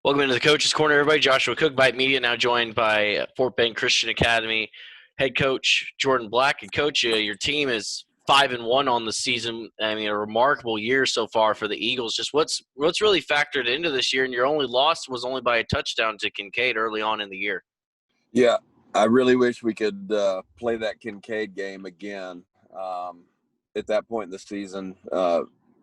Welcome into the Coach's Corner, everybody. Joshua Cook, VYPE Media, now joined by Fort Bend Christian Academy head coach Jordan Black. And coach, your team is 5-1 on the season. I mean, a remarkable year so far for the Eagles. Just what's really factored into this year, and your only loss was only by a touchdown to Kincaid early on in the year. Yeah, I really wish we could play that Kincaid game again. At that point in the season,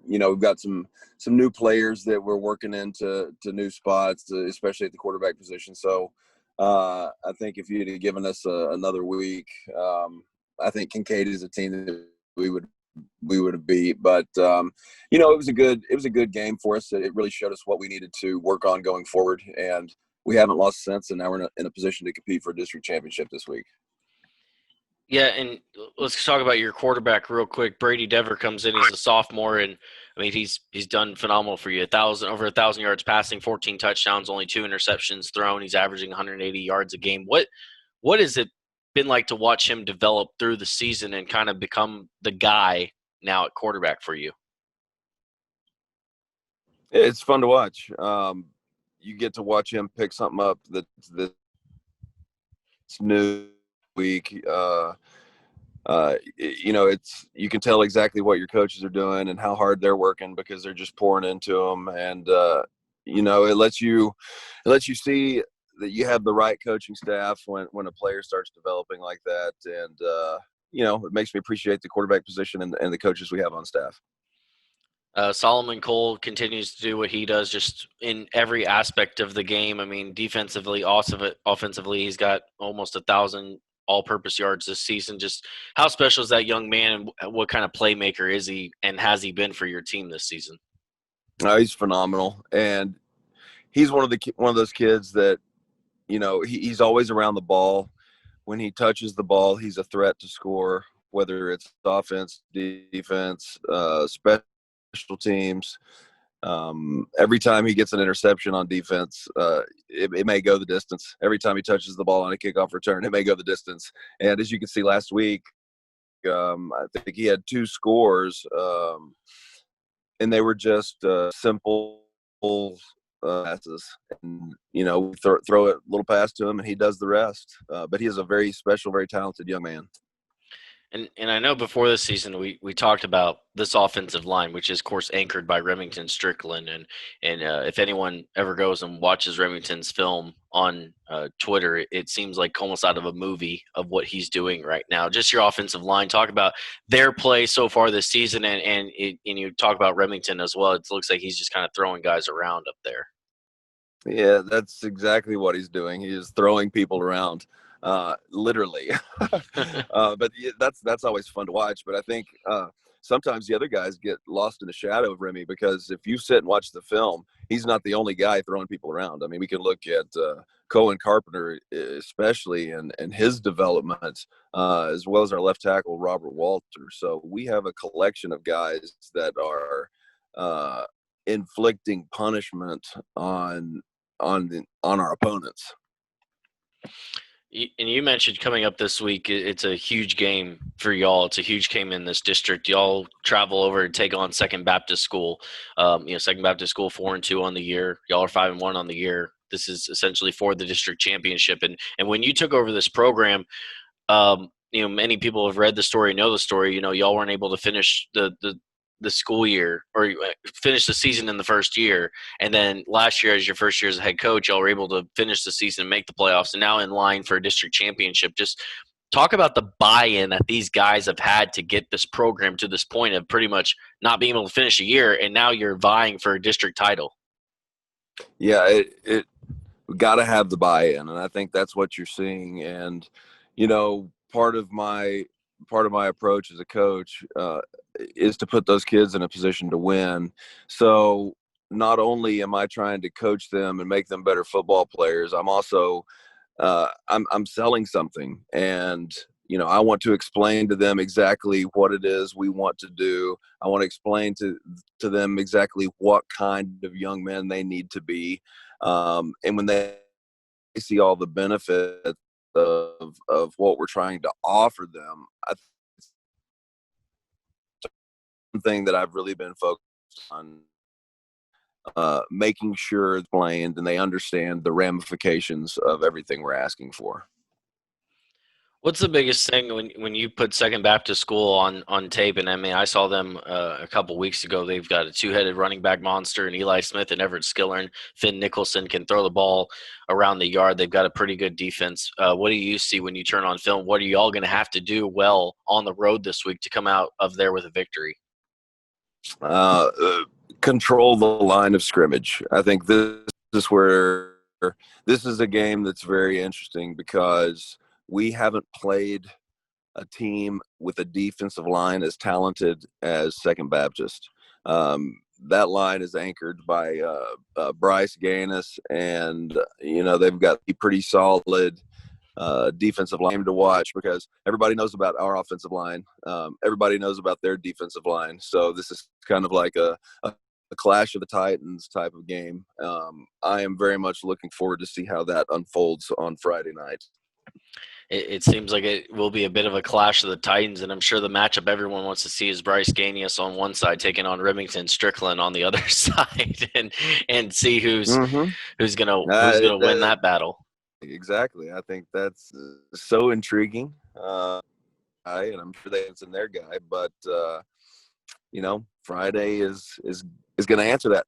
we've got some new players that we're working into new spots, especially at the quarterback position. So I think if you'd have given us another week, I think Kincaid is a team that we would have beat. But it was a good game for us. It really showed us what we needed to work on going forward, and we haven't lost since. And now we're in a position to compete for a district championship this week. Yeah, and let's talk about your quarterback real quick. Brady Dever comes in. He's a sophomore, and I mean he's done phenomenal for you. Over 1,000 yards passing, 14 touchdowns, only 2 interceptions thrown. He's averaging 180 yards a game. What has it been like to watch him develop through the season and kind of become the guy now at quarterback for you? It's fun to watch. You get to watch him pick something up that's new week. It's you can tell exactly what your coaches are doing and how hard they're working because they're just pouring into them, and it lets you see that you have the right coaching staff when a player starts developing like that, and it makes me appreciate the quarterback position and the coaches we have on staff. Solomon Cole continues to do what he does just in every aspect of the game. I mean, defensively, awesome. Offensively, he's got almost 1,000 all-purpose yards this season. Just how special is that young man, and what kind of playmaker is he, and has he been for your team this season? He's phenomenal, and he's one of those kids that he's always around the ball. When he touches the ball, he's a threat to score, whether it's offense, defense, special teams. Every time he gets an interception on defense, it may go the distance. Every time he touches the ball on a kickoff return, it may go the distance. And as you can see last week, I think he had 2 scores, and they were just simple passes. And throw a little pass to him, and he does the rest. But he is a very special, very talented young man. And I know before this season we talked about this offensive line, which is, of course, anchored by Remington Strickland. And if anyone ever goes and watches Remington's film on Twitter, it seems like almost out of a movie of what he's doing right now. Just your offensive line, talk about their play so far this season, and you talk about Remington as well. It looks like he's just kind of throwing guys around up there. Yeah, that's exactly what he's doing. He is throwing people around, literally. But that's always fun to watch. But I think sometimes the other guys get lost in the shadow of Remy, because if you sit and watch the film, he's not the only guy throwing people around. I mean, we can look at Cohen Carpenter, especially, and his development, as well as our left tackle, Robert Walter. So we have a collection of guys that are inflicting punishment on our opponents. And you mentioned coming up this week, it's a huge game for y'all. It's a huge game in this district. Y'all travel over and take on Second Baptist School. Second Baptist School 4-2 on the year. Y'all are 5-1 on the year. This is essentially for the district championship. And when you took over this program, many people have read the story, know the story. Y'all weren't able to finish the school year, or finish the season in the first year, and then last year, as your first year as a head coach, y'all were able to finish the season and make the playoffs, and now in line for a district championship. Just talk about the buy-in that these guys have had to get this program to this point of pretty much not being able to finish a year, and now you're vying for a district title. Yeah, we got to have the buy-in, and I think that's what you're seeing. And part of my approach as a coach is to put those kids in a position to win. So not only am I trying to coach them and make them better football players, I'm also I'm selling something, and I want to explain to them exactly what it is we want to do. I want to explain to them exactly what kind of young men they need to be, and when they see all the benefits of what we're trying to offer them, I think it's something that I've really been focused on making sure it's planned and they understand the ramifications of everything we're asking for. What's the biggest thing when you put Second Baptist School on tape? And I mean, I saw them a couple weeks ago. They've got a two-headed running back monster, and Eli Smith and Everett Skillern. Finn Nicholson can throw the ball around the yard. They've got a pretty good defense. What do you see when you turn on film? What are you all going to have to do well on the road this week to come out of there with a victory? Uh, Control the line of scrimmage. I think this is where this is a game that's very interesting because we haven't played a team with a defensive line as talented as Second Baptist. That line is anchored by Bryce Gaines, and they've got a pretty solid defensive line to watch because everybody knows about our offensive line. Everybody knows about their defensive line. So this is kind of like a clash of the Titans type of game. I am very much looking forward to see how that unfolds on Friday night. It seems like it will be a bit of a clash of the Titans, and I'm sure the matchup everyone wants to see is Bryce Gaines on one side taking on Remington Strickland on the other side, and see who's gonna win that battle. Exactly. I think that's so intriguing. And I'm sure that's in their guy, but Friday is going to answer that.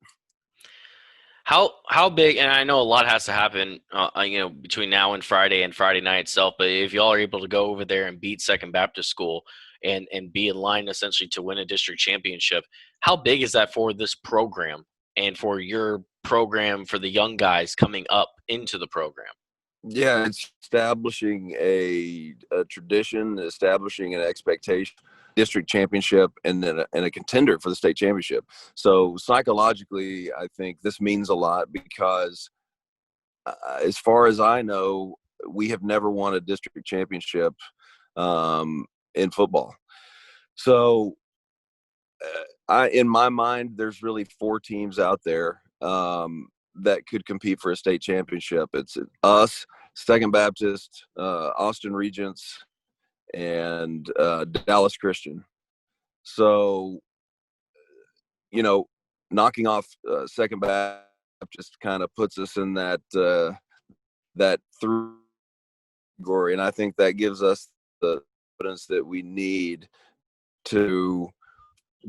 How big? And I know a lot has to happen, between now and Friday night itself. But if y'all are able to go over there and beat Second Baptist School and be in line essentially to win a district championship, how big is that for this program and for your program for the young guys coming up into the program? Yeah, it's establishing a tradition, establishing an expectation, district championship, and then a contender for the state championship. So psychologically, I think this means a lot because, as far as I know, we have never won a district championship in football. So, in my mind, there's really 4 teams out there that could compete for a state championship. It's us, Second Baptist, Austin Regents, and Dallas Christian. So, knocking off Second Baptist kind of puts us in that through category, and I think that gives us the confidence that we need to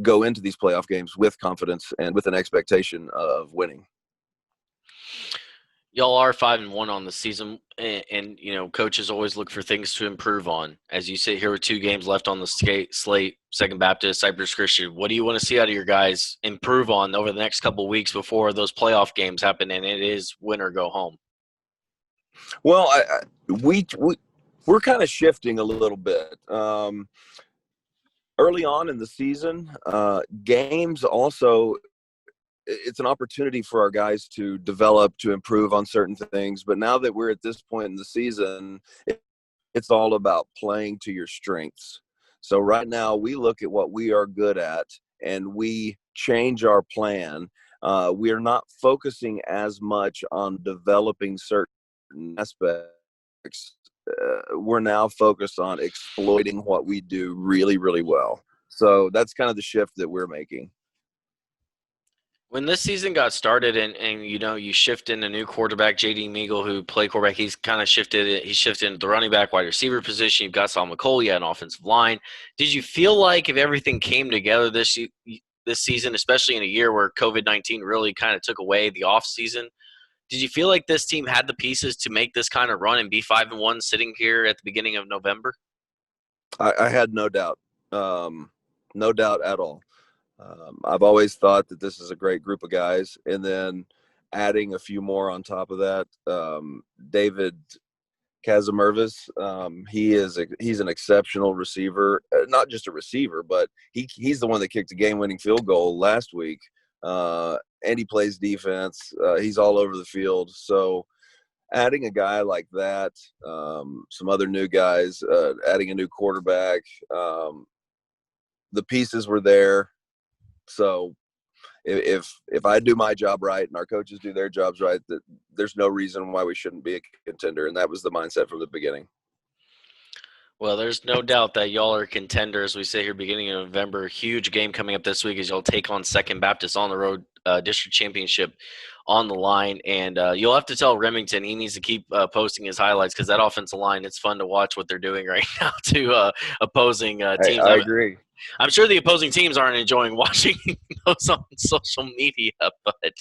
go into these playoff games with confidence and with an expectation of winning. Y'all are 5-1 on the season, and coaches always look for things to improve on. As you sit here with 2 games left on the slate, Second Baptist, Cypress Christian, what do you want to see out of your guys improve on over the next couple of weeks before those playoff games happen and it is win or go home? Well, we're kind of shifting a little bit. Early on in the season, games also, it's an opportunity for our guys to develop, to improve on certain things. But now that we're at this point in the season, it's all about playing to your strengths. So right now we look at what we are good at and we change our plan. We are not focusing as much on developing certain aspects. We're now focused on exploiting what we do really, really well. So that's kind of the shift that we're making. When this season got started and you shift in a new quarterback, JD Meagle, who played quarterback, he's kind of shifted into the running back, wide receiver position. You've got Saul McCole, you had an offensive line. Did you feel like if everything came together this season, especially in a year where COVID-19 really kind of took away the off season, did you feel like this team had the pieces to make this kind of run and be 5-1 sitting here at the beginning of November? I had no doubt. No doubt at all. I've always thought that this is a great group of guys, and then adding a few more on top of that. David Casamervis, he's an exceptional receiver, not just a receiver, but he's the one that kicked the game-winning field goal last week, and he plays defense. He's all over the field. So adding a guy like that, some other new guys, adding a new quarterback, the pieces were there. So if I do my job right and our coaches do their jobs right, that there's no reason why we shouldn't be a contender. And that was the mindset from the beginning. Well, there's no doubt that y'all are contenders. We say here beginning of November. Huge game coming up this week as y'all take on Second Baptist on the road, district championship on the line. And you'll have to tell Remington he needs to keep posting his highlights because that offensive line, it's fun to watch what they're doing right now to opposing teams. I agree. I'm sure the opposing teams aren't enjoying watching those on social media, but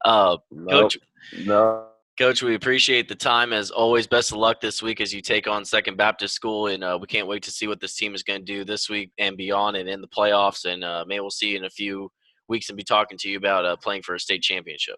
Nope. Coach, No. Coach, we appreciate the time as always. Best of luck this week as you take on Second Baptist School, and we can't wait to see what this team is going to do this week and beyond, and in the playoffs. And maybe we'll see you in a few weeks and be talking to you about playing for a state championship.